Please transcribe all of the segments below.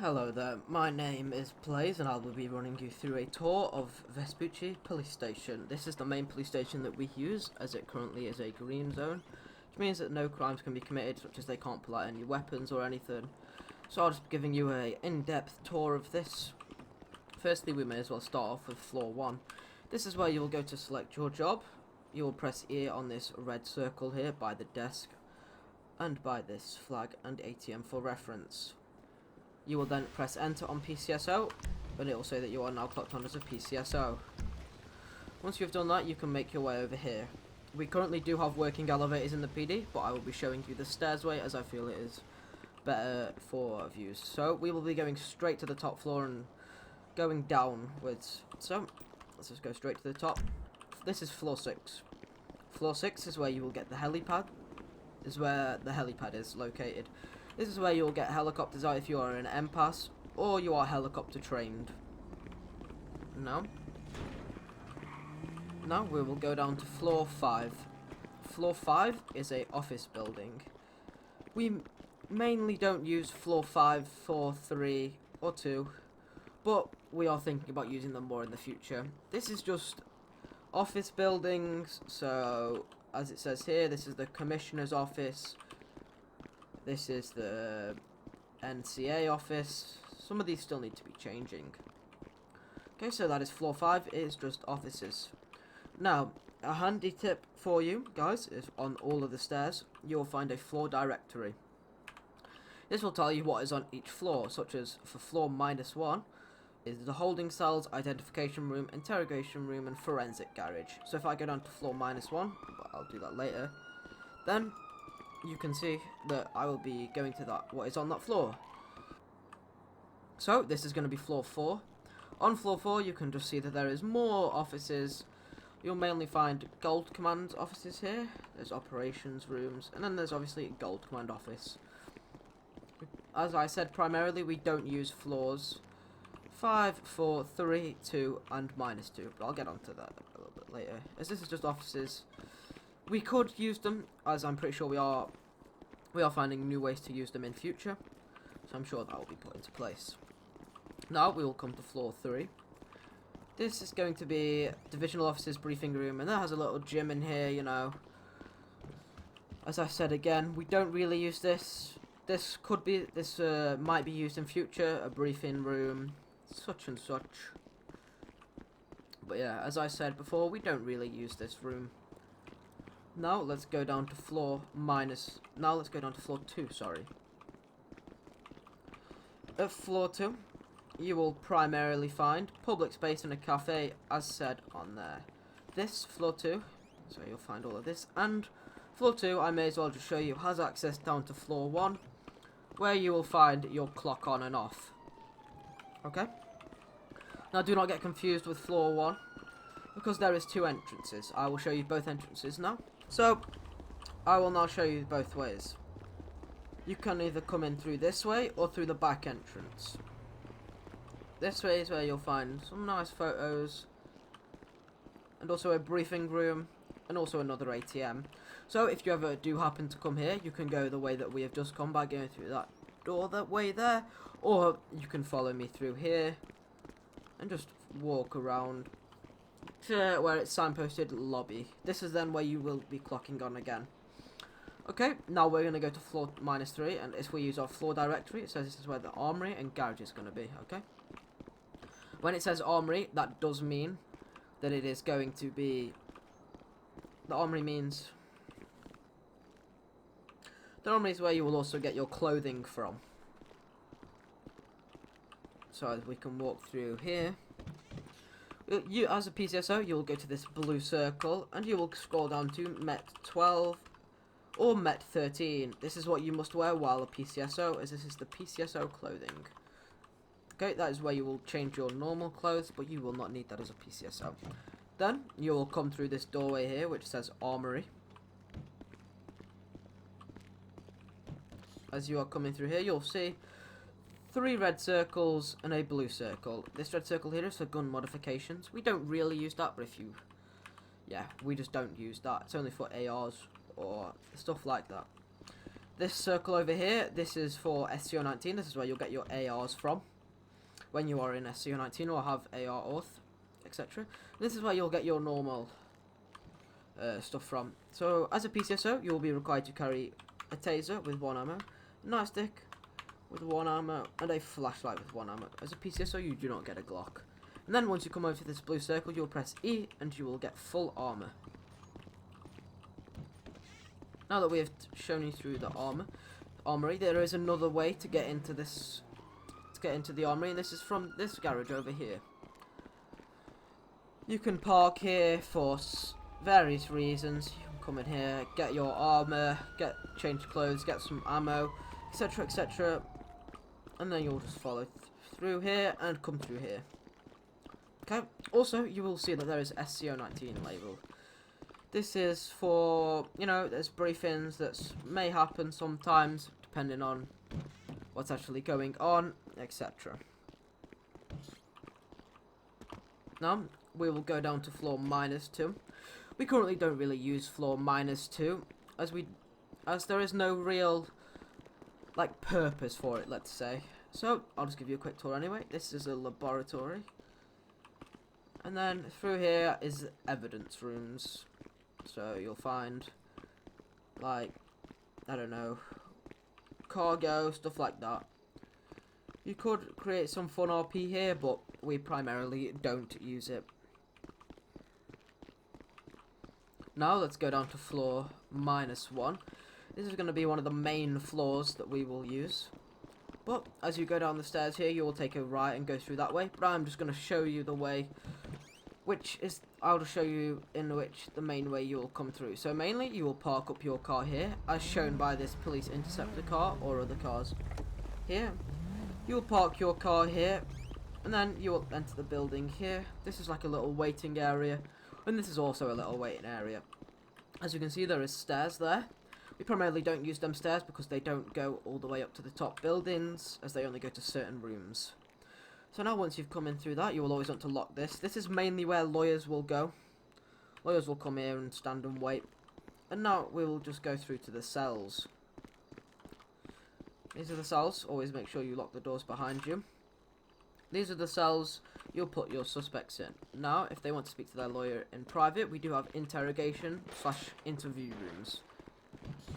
Hello there, my name is Blaze and I will be running you through a tour of Vespucci Police Station. This is the main police station that we use, as it currently is a green zone, which means that no crimes can be committed, such as they can't pull out any weapons or anything. So I'll just be giving you a in-depth tour of this. Firstly, we may as well start off with floor 1. This is where you will go to select your job. You will press E on this red circle here by the desk, and by this flag and ATM for reference. You will then press enter on PCSO, and it will say that you are now clocked on as a PCSO. Once you've done that, you can make your way over here. We currently do have working elevators in the PD, but I will be showing you the stairsway as I feel it is better for views. So we will be going straight to the top floor and going downwards. So let's just go straight to the top. This is floor 6. Floor 6 is where you will get the helipad. Is where the helipad is located. This is where you'll get helicopters out if you are an MPAS or you are helicopter trained. Now we will go down to floor 5. Floor 5 is a office building. We mainly don't use floor 5, 4, 3 or 2, but we are thinking about using them more in the future. This is just office buildings, so as it says here, this is the Commissioner's office. This is the NCA office. Some of these still need to be changing. Okay, so that is floor 5. It is just offices. Now, a handy tip for you guys is on all of the stairs, you will find a floor directory. This will tell you what is on each floor, such as for floor -1 is the holding cells, identification room, interrogation room, and forensic garage. So if I go down to floor -1, but I'll do that later, then you can see that I will be going to what is on that floor. So this is going to be floor 4. On floor 4 you can just see that there is more offices. You'll mainly find Gold Command offices here. There's operations rooms, and then there's obviously a Gold Command office. As I said, primarily we don't use floors 5, 4, 3, 2 and -2, but I'll get onto that a little bit later, as this is just offices. We could use them, as I'm pretty sure we are finding new ways to use them in future, so I'm sure that will be put into place. Now we will come to floor 3. This is going to be divisional officers briefing room, and that has a little gym in here, you know. As I said again, we don't really use this. This might be used in future, a briefing room, such and such. But yeah, as I said before, we don't really use this room. Now let's go down to floor 2, sorry. At floor 2, you will primarily find public space and a cafe, as said on there. This, floor 2, so you'll find all of this, and floor 2, I may as well just show you, has access down to floor 1, where you will find your clock on and off. Okay? Now do not get confused with floor 1, because there is 2 entrances. I will show you both entrances now. So, I will now show you both ways. You can either come in through this way or through the back entrance. This way is where you'll find some nice photos, and also a briefing room, and also another ATM. So if you ever do happen to come here, you can go the way that we have just come by, going through that door that way there, or you can follow me through here and just walk around to where it's signposted lobby. This is then where you will be clocking on again. Okay, now we're going to go to floor -3, and if we use our floor directory, it says this is where the armory and garage is going to be, okay? When it says armory, that does mean that it is going to be... The armory means... The armory is where you will also get your clothing from. So we can walk through here. You, as a PCSO, you'll go to this blue circle, and you will scroll down to Met 12 or Met 13. This is what you must wear while a PCSO, as this is the PCSO clothing. Okay, that is where you will change your normal clothes, but you will not need that as a PCSO. Then, you will come through this doorway here, which says Armory. As you are coming through here, you'll see 3 red circles and a blue circle. This red circle here is for gun modifications. We don't really use that, but if you... Yeah, we just don't use that. It's only for ARs or stuff like that. This circle over here, this is for SCO-19. This is where you'll get your ARs from when you are in SCO-19 or have AR auth, etc. This is where you'll get your normal stuff from. So as a PCSO, you will be required to carry a taser with 1 ammo, a nightstick with 1 ammo, and a flashlight with 1 ammo. As a PCSO, you do not get a Glock. And then once you come over to this blue circle, you'll press E and you will get full armor. Now that we have shown you through the armory, there is another way to get into this, the armory, and this is from this garage over here. You can park here for various reasons. You can come in here, get your armor, change clothes, get some ammo, etc., etc., and then you'll just follow through here and come through here. Okay. Also, you will see that there is SCO-19 labeled. This is for, you know, there's briefings that may happen sometimes, depending on what's actually going on, etc. Now, we will go down to floor -2. We currently don't really use floor -2, as there is no real, like, purpose for it, let's say. So, I'll just give you a quick tour anyway. This is a laboratory. And then through here is evidence rooms. So you'll find, like, I don't know, cargo, stuff like that. You could create some fun RP here, but we primarily don't use it. Now let's go down to floor -1. This is going to be one of the main floors that we will use. But as you go down the stairs here, you will take a right and go through that way. But I'm just going to show you the way, I'll just show you in which the main way you will come through. So mainly you will park up your car here, as shown by this police interceptor car or other cars here. You will park your car here, and then you will enter the building here. This is like a little waiting area, and this is also a little waiting area. As you can see, there is stairs there. We primarily don't use them stairs because they don't go all the way up to the top buildings, as they only go to certain rooms. So now once you've come in through that, you will always want to lock this. This is mainly where lawyers will go. Lawyers will come here and stand and wait. And now we will just go through to the cells. These are the cells. Always make sure you lock the doors behind you. These are the cells you'll put your suspects in. Now, if they want to speak to their lawyer in private, we do have interrogation/interview rooms.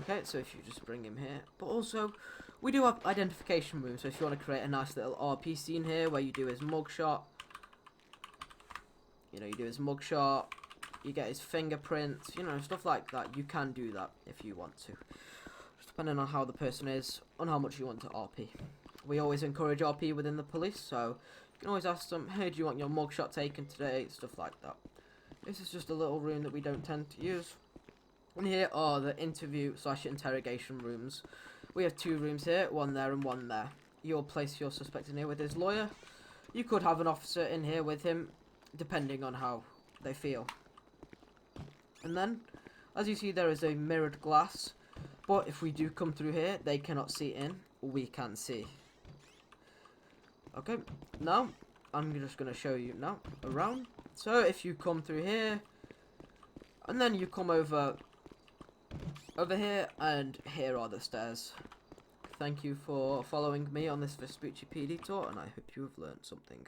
Okay, so if you just bring him here. But also, we do have identification rooms, so if you want to create a nice little RP scene here where you do his mugshot, you get his fingerprints, stuff like that. You can do that if you want to, just depending on how the person is, on how much you want to RP. We always encourage RP within the police, so you can always ask them, hey, do you want your mugshot taken today, stuff like that. This is just a little room that we don't tend to use. And here are the interview/interrogation rooms. We have 2 rooms here, one there and one there. You'll place your suspect in here with his lawyer. You could have an officer in here with him, depending on how they feel. And then, as you see, there is a mirrored glass. But if we do come through here, they cannot see in. We can see. Okay, now, I'm just going to show you now around. So, if you come through here, and then you come over here, and here are the stairs. Thank you for following me on this Vespucci PD tour, and I hope you have learned something.